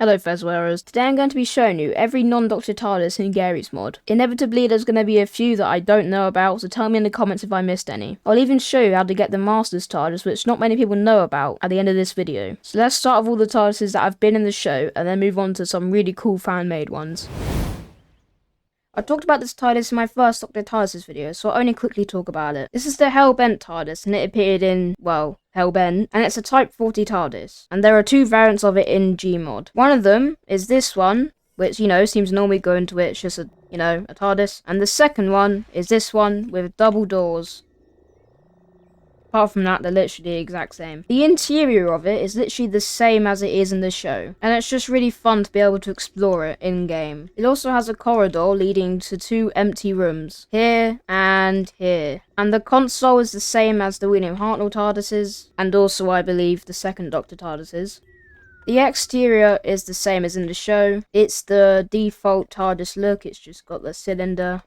Hello Fezwearers, today I'm going to be showing you every non-Doctor TARDIS in Garry's mod. Inevitably there's going to be a few that I don't know about, so tell me in the comments if I missed any. I'll even show you how to get the Master's TARDIS, which not many people know about, at the end of this video. So let's start with all the TARDISes that have been in the show, and then move on to some really cool fan-made ones. I talked about this TARDIS in my first Doctor TARDIS video, so I'll only quickly talk about it. This is the Hellbent TARDIS, and it appeared in, well, Hellbent, and it's a Type 40 TARDIS. And there are two variants of it in Gmod. One of them is this one, which, seems to normally go into it, it's just a TARDIS. And the second one is this one with double doors. Apart from that, they're literally the exact same. The interior of it is literally the same as it is in the show, and it's just really fun to be able to explore it in-game. It also has a corridor leading to two empty rooms, here and here. And the console is the same as the William Hartnell TARDISes, and also, I believe, the second Doctor TARDISes. The exterior is the same as in the show. It's the default TARDIS look, it's just got the cylinder.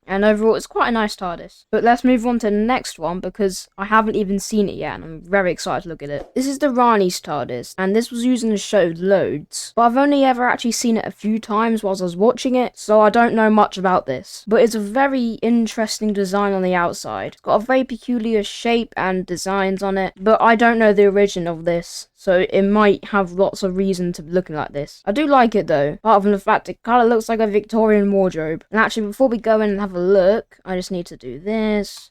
And overall, it's quite a nice TARDIS. But let's move on to the next one, because I haven't even seen it yet, and I'm very excited to look at it. This is the Rani's TARDIS, and this was used in the show loads. But I've only ever actually seen it a few times whilst I was watching it, so I don't know much about this. But it's a very interesting design on the outside. It's got a very peculiar shape and designs on it, but I don't know the origin of this, so it might have lots of reason to be looking like this. I do like it though, apart from the fact it kind of looks like a Victorian wardrobe. And actually, before we go in and have a look, I just need to do this.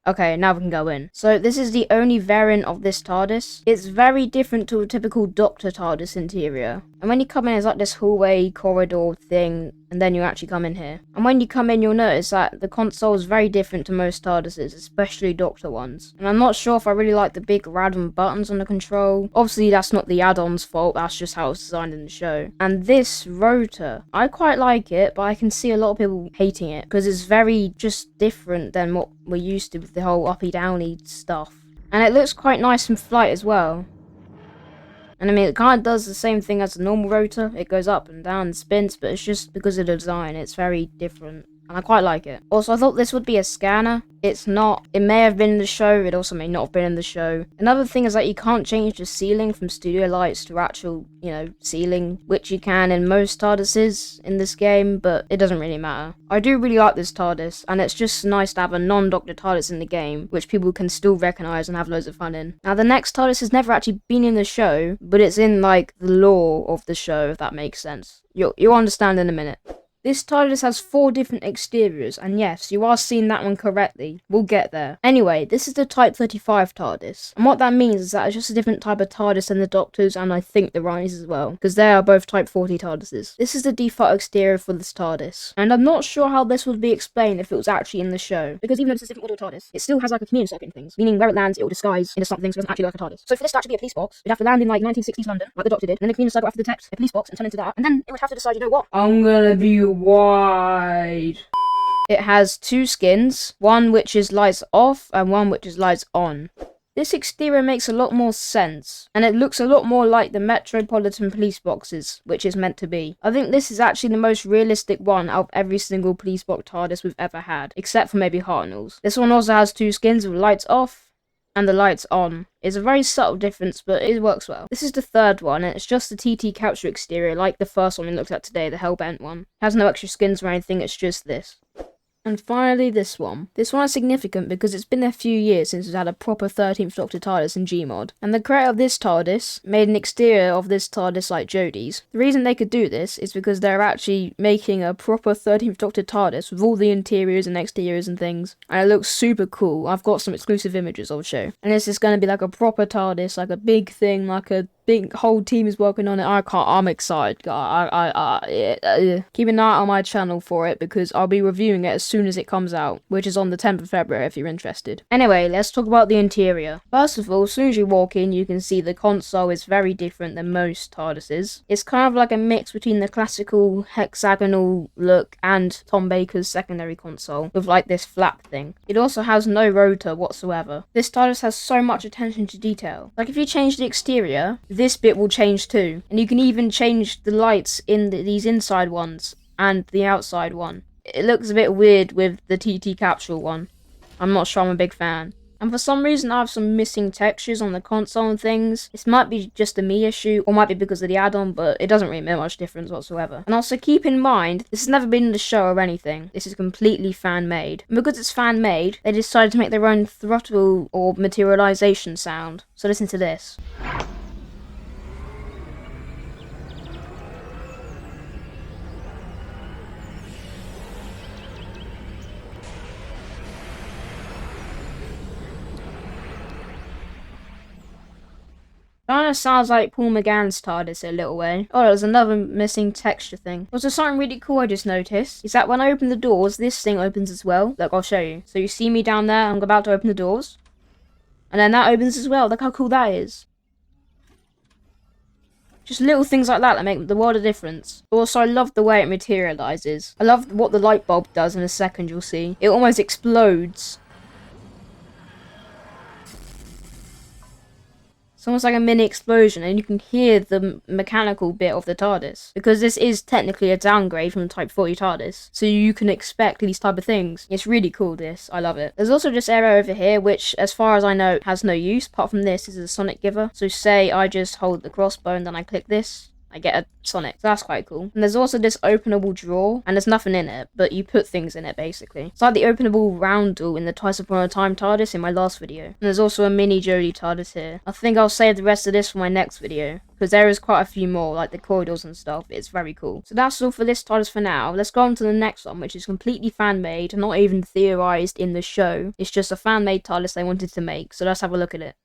Okay, now we can go in. So this is the only variant of this TARDIS. It's very different to a typical Doctor TARDIS interior. And when you come in, it's like this hallway corridor thing, and then you actually come in here. And when you come in, you'll notice that the console is very different to most TARDISes, especially Doctor ones. And I'm not sure if I really like the big random buttons on the control. Obviously, that's not the add-ons fault, that's just how it's designed in the show. And this rotor, I quite like it, but I can see a lot of people hating it, because it's very just different than what we're used to with the whole uppy-downy stuff. And it looks quite nice in flight as well. And I mean, it kind of does the same thing as the normal rotor. It goes up and down and spins, but it's just because of the design. It's very different, and I quite like it. Also, I thought this would be a scanner. It's not. It may have been in the show. It also may not have been in the show. Another thing is that you can't change the ceiling from studio lights to actual, ceiling, which you can in most TARDISes in this game, but it doesn't really matter. I do really like this TARDIS, and it's just nice to have a non-Doctor TARDIS in the game, which people can still recognise and have loads of fun in. Now, the next TARDIS has never actually been in the show, but it's in, the lore of the show, if that makes sense. You'll understand in a minute. This TARDIS has 4 different exteriors, and yes, you are seeing that one correctly. We'll get there. Anyway, this is the Type 35 TARDIS, and what that means is that it's just a different type of TARDIS than the Doctors, and I think the Ranis as well, because they are both Type 40 TARDISes. This is the default exterior for this TARDIS, and I'm not sure how this would be explained if it was actually in the show, because even though this is a different model TARDIS, it still has a communion circuit and things, meaning where it lands, it will disguise into something so it doesn't actually look like a TARDIS. So for this to actually be a police box, you'd have to land in 1960s London, like the Doctor did, and then the communion circle after detect a police box and turn into that, and then it would have to decide, you know what? I'm gonna be wide. It has 2 skins, one which is lights off and one which is lights on. This exterior makes a lot more sense, and it looks a lot more like the metropolitan police boxes, which is meant to be. I think this is actually the most realistic one out of every single police box TARDIS we've ever had, except for maybe Hartnell's. This one also has 2 skins with lights off and the lights on. It's a very subtle difference, but it works well. This is the third one, and it's just the TT capture exterior, like the first one we looked at today, the Hellbent one. It has no extra skins or anything, it's just this. And finally, this one. This one is significant because it's been a few years since we've had a proper 13th Doctor TARDIS in Gmod. And the creator of this TARDIS made an exterior of this TARDIS like Jodie's. The reason they could do this is because they're actually making a proper 13th Doctor TARDIS with all the interiors and exteriors and things. And it looks super cool. I've got some exclusive images I'll show. And it's just going to be like a proper TARDIS, like a big thing, like a big whole team is working on it. I'm excited. Keep an eye on my channel for it, because I'll be reviewing it as soon as it comes out, which is on the 10th of February if you're interested. Anyway, let's talk about the interior. First of all, as soon as you walk in, you can see the console is very different than most TARDISes. It's kind of like a mix between the classical hexagonal look and Tom Baker's secondary console, with like this flap thing. It also has no rotor whatsoever. This TARDIS has so much attention to detail. Like if you change the exterior, this bit will change too, and you can even change the lights in these inside ones and the outside one. It looks a bit weird with the TT capsule one. I'm not sure I'm a big fan. And for some reason I have some missing textures on the console and things. This might be just a me issue, or might be because of the add-on, but it doesn't really make much difference whatsoever. And also keep in mind, this has never been in the show or anything. This is completely fan-made. And because it's fan-made, they decided to make their own throttle or materialization sound. So listen to this. Kinda sounds like Paul McGann's TARDIS a little way. Oh, there's another missing texture thing. Also, something really cool I just noticed is that when I open the doors, this thing opens as well. Look, I'll show you. So you see me down there, I'm about to open the doors. And then that opens as well. Look how cool that is. Just little things like that make the world of difference. Also, I love the way it materializes. I love what the light bulb does in a second, you'll see. It almost explodes. It's almost like a mini explosion, and you can hear the mechanical bit of the TARDIS. Because this is technically a downgrade from the Type 40 TARDIS, so you can expect these type of things. It's really cool, this. I love it. There's also this area over here, which, as far as I know, has no use. Apart from this, is a sonic giver. So say I just hold the crossbow and then I click this. I get a Sonic. So that's quite cool. And there's also this openable drawer, and there's nothing in it, but you put things in it, basically. It's like the openable roundel in the Twice Upon a Time TARDIS in my last video. And there's also a mini Jodie TARDIS here. I think I'll save the rest of this for my next video, because there is quite a few more, like the corridors and stuff. It's very cool. So that's all for this TARDIS for now. Let's go on to the next one, which is completely fan-made, and not even theorized in the show. It's just a fan-made TARDIS they wanted to make, so let's have a look at it.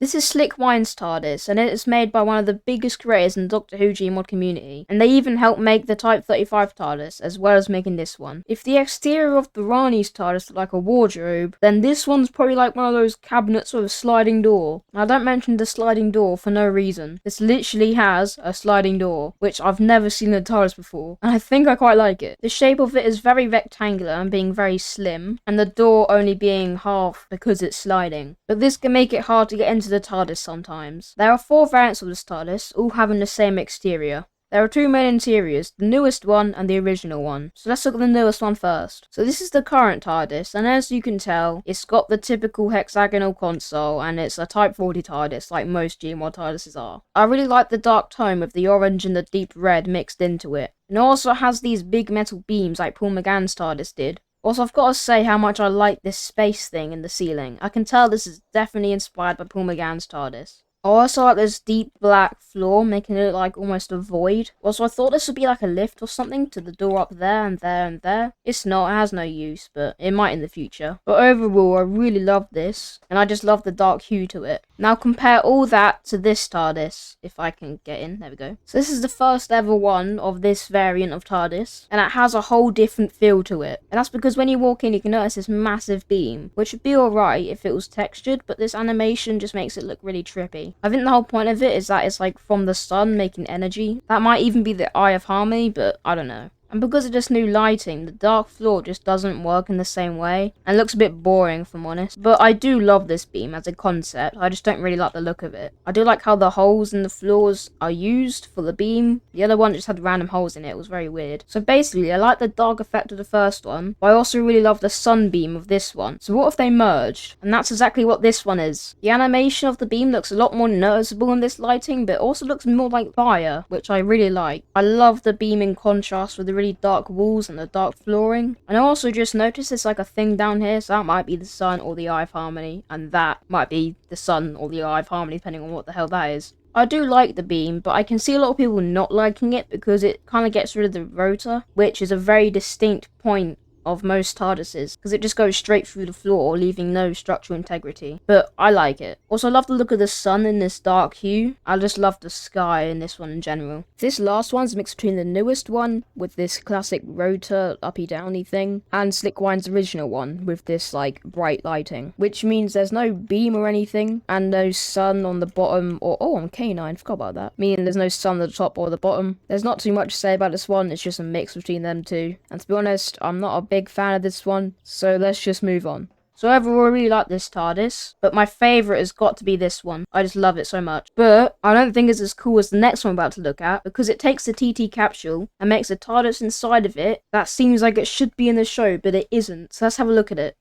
This is Slick Wine's TARDIS, and it is made by one of the biggest creators in the Doctor Who Gmod community, and they even helped make the Type 35 TARDIS, as well as making this one. If the exterior of the Rani's TARDIS looked like a wardrobe, then this one's probably like one of those cabinets with a sliding door. I don't mention the sliding door for no reason. This literally has a sliding door, which I've never seen in a TARDIS before, and I think I quite like it. The shape of it is very rectangular and being very slim, and the door only being half because it's sliding. But this can make it hard to get into the TARDIS sometimes. There are 4 variants of this TARDIS, all having the same exterior. There are 2 main interiors, the newest one and the original one. So let's look at the newest one first. So this is the current TARDIS, and as you can tell, it's got the typical hexagonal console, and it's a Type 40 TARDIS like most Gmod TARDISes are. I really like the dark tone with the orange and the deep red mixed into it. And it also has these big metal beams like Paul McGann's TARDIS did. Also, I've got to say how much I like this space thing in the ceiling. I can tell this is definitely inspired by Paul McGann's TARDIS. I also like this deep black floor, making it look like almost a void. Also, I thought this would be like a lift or something to the door up there and there and there. It's not, it has no use, but it might in the future. But overall, I really love this, and I just love the dark hue to it. Now compare all that to this TARDIS, if I can get in, there we go. So this is the first ever one of this variant of TARDIS, and it has a whole different feel to it. And that's because when you walk in, you can notice this massive beam, which would be alright if it was textured, but this animation just makes it look really trippy. I think the whole point of it is that it's like from the sun making energy. That might even be the Eye of Harmony, but I don't know. And because of this new lighting, the dark floor just doesn't work in the same way, and looks a bit boring if I'm honest. But I do love this beam as a concept, I just don't really like the look of it. I do like how the holes in the floors are used for the beam. The other one just had random holes in it, it was very weird. So basically, I like the dark effect of the first one, but I also really love the sunbeam of this one. So what if they merged? And that's exactly what this one is. The animation of the beam looks a lot more noticeable in this lighting, but it also looks more like fire, which I really like. I love the beam in contrast with the really dark walls and the dark flooring. And I also just noticed there's like a thing down here, so that might be the sun or the Eye of Harmony, and that might be the sun or the Eye of Harmony, depending on what the hell that is. I do like the beam, but I can see a lot of people not liking it because it kind of gets rid of the rotor, which is a very distinct point of most TARDISes, because it just goes straight through the floor, leaving no structural integrity. But I like it. Also, I love the look of the sun in this dark hue. I just love the sky in this one in general. This last one's mixed between the newest one, with this classic rotor, uppy-downy thing, and Slick Wine's original one, with this, like, bright lighting. Which means there's no beam or anything, and no sun on the bottom, or, oh, I'm K9, forgot about that. Meaning there's no sun at the top or the bottom. There's not too much to say about this one, it's just a mix between them two. And to be honest, I'm not a big fan of this one, so let's just move on. So overall, I really like this TARDIS, but my favourite has got to be this one. I just love it so much. But I don't think it's as cool as the next one I'm about to look at, because it takes the TT capsule and makes a TARDIS inside of it that seems like it should be in the show, but it isn't. So let's have a look at it.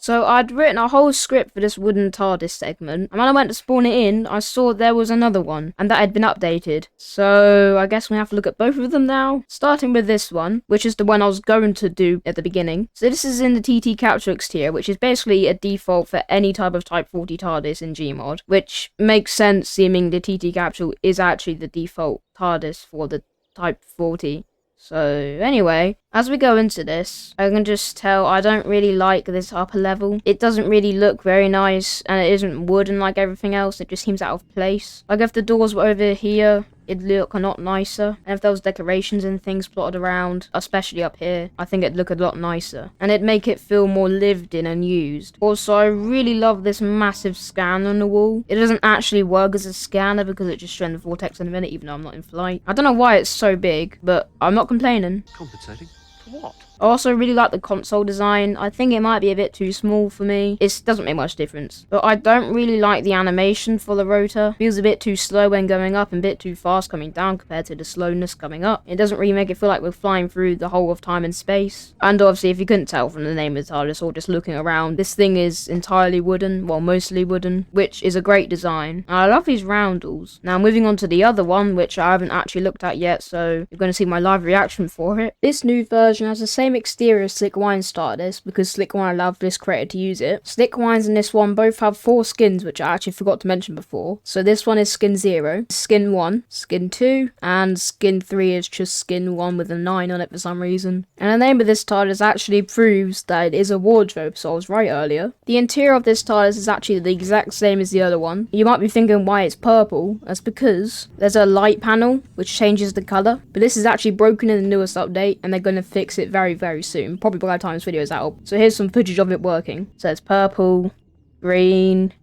So I'd written a whole script for this Wooden TARDIS segment, and when I went to spawn it in, I saw there was another one, and that had been updated. So I guess we have to look at both of them now, starting with this one, which is the one I was going to do at the beginning. So this is in the TT Capsule exterior, which is basically a default for any type of Type 40 TARDIS in Gmod, which makes sense, seeming the TT Capsule is actually the default TARDIS for the Type 40. So anyway, as we go into this, I can just tell I don't really like this upper level. It doesn't really look very nice, and it isn't wooden like everything else. It just seems out of place. Like if the doors were over here, it'd look a lot nicer. And if there was decorations and things plotted around, especially up here, I think it'd look a lot nicer. And it'd make it feel more lived in and used. Also, I really love this massive scan on the wall. It doesn't actually work as a scanner because it just showed the vortex in a minute, even though I'm not in flight. I don't know why it's so big, but I'm not complaining. Compensating? For what? I also really like the console design. I think it might be a bit too small for me. It doesn't make much difference. But I don't really like the animation for the rotor. It feels a bit too slow when going up and a bit too fast coming down compared to the slowness coming up. It doesn't really make it feel like we're flying through the whole of time and space. And obviously, if you couldn't tell from the name of the TARDIS or just looking around, this thing is entirely wooden, well, mostly wooden, which is a great design. And I love these roundels. Now, moving on to the other one, which I haven't actually looked at yet, so you're going to see my live reaction for it. This new version has the same exterior as Slick Wine TARDIS because Slick Wine allowed this creator to use it. Slick Wines and this one both have 4 skins, which I actually forgot to mention before. So this one is skin 0, skin 1, skin 2, and skin 3 is just skin 1 with a 9 on it for some reason. And the name of this TARDIS actually proves that it is a wardrobe, so I was right earlier. The interior of this TARDIS is actually the exact same as the other one. You might be thinking why it's purple. That's because there's a light panel which changes the colour, but this is actually broken in the newest update, and they're going to fix it very, very soon. Probably by the time this video is out. So here's some footage of it working. So it's purple, green,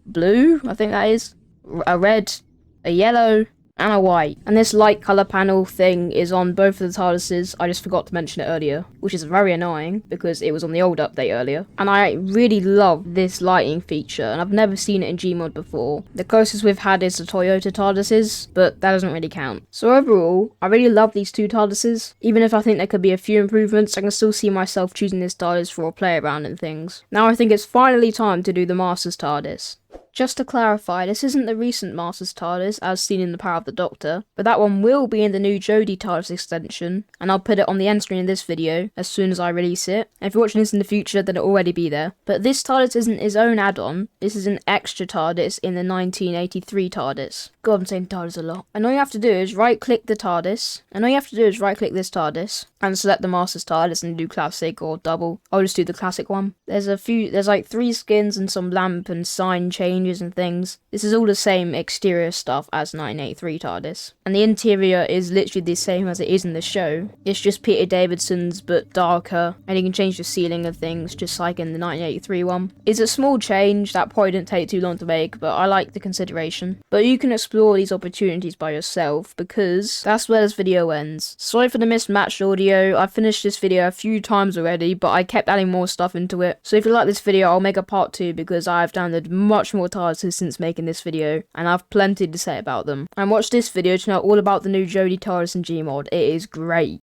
blue, I think that is, a red, a yellow, and a white. And this light colour panel thing is on both of the TARDISes. I just forgot to mention it earlier, which is very annoying because it was on the old update earlier. And I really love this lighting feature, and I've never seen it in Gmod before. The closest we've had is the Toyota TARDISes, but that doesn't really count. So overall, I really love these 2 TARDISes. Even if I think there could be a few improvements, I can still see myself choosing this TARDIS for a play around and things. Now I think it's finally time to do the Masters TARDIS. Just to clarify, this isn't the recent Masters TARDIS as seen in The Power of the Doctor, but that one will be in the new Jodie TARDIS extension, and I'll put it on the end screen of this video as soon as I release it. And if you're watching this in the future, then it'll already be there. But this TARDIS isn't his own add-on, this is an extra TARDIS in the 1983 TARDIS. God, I'm saying TARDIS a lot. And all you have to do is right-click the TARDIS, and all you have to do is right-click this TARDIS, and select the Masters TARDIS and do Classic or Double. I'll just do the Classic one. There's like 3 skins and some lamp and sign changes and things. This is all the same exterior stuff as 1983 TARDIS. And the interior is literally the same as it is in the show. It's just Peter Davidson's but darker, and you can change the ceiling of things just like in the 1983 one. It's a small change that probably didn't take too long to make, but I like the consideration. But you can explore these opportunities by yourself because that's where this video ends. Sorry for the mismatched audio. I've finished this video a few times already, but I kept adding more stuff into it. So if you like this video, I'll make a part 2 because I've downloaded much more TARDISes since making this video, and I've plenty to say about them. And watch this video to know all about the new Jodie TARDIS in Gmod. It is great.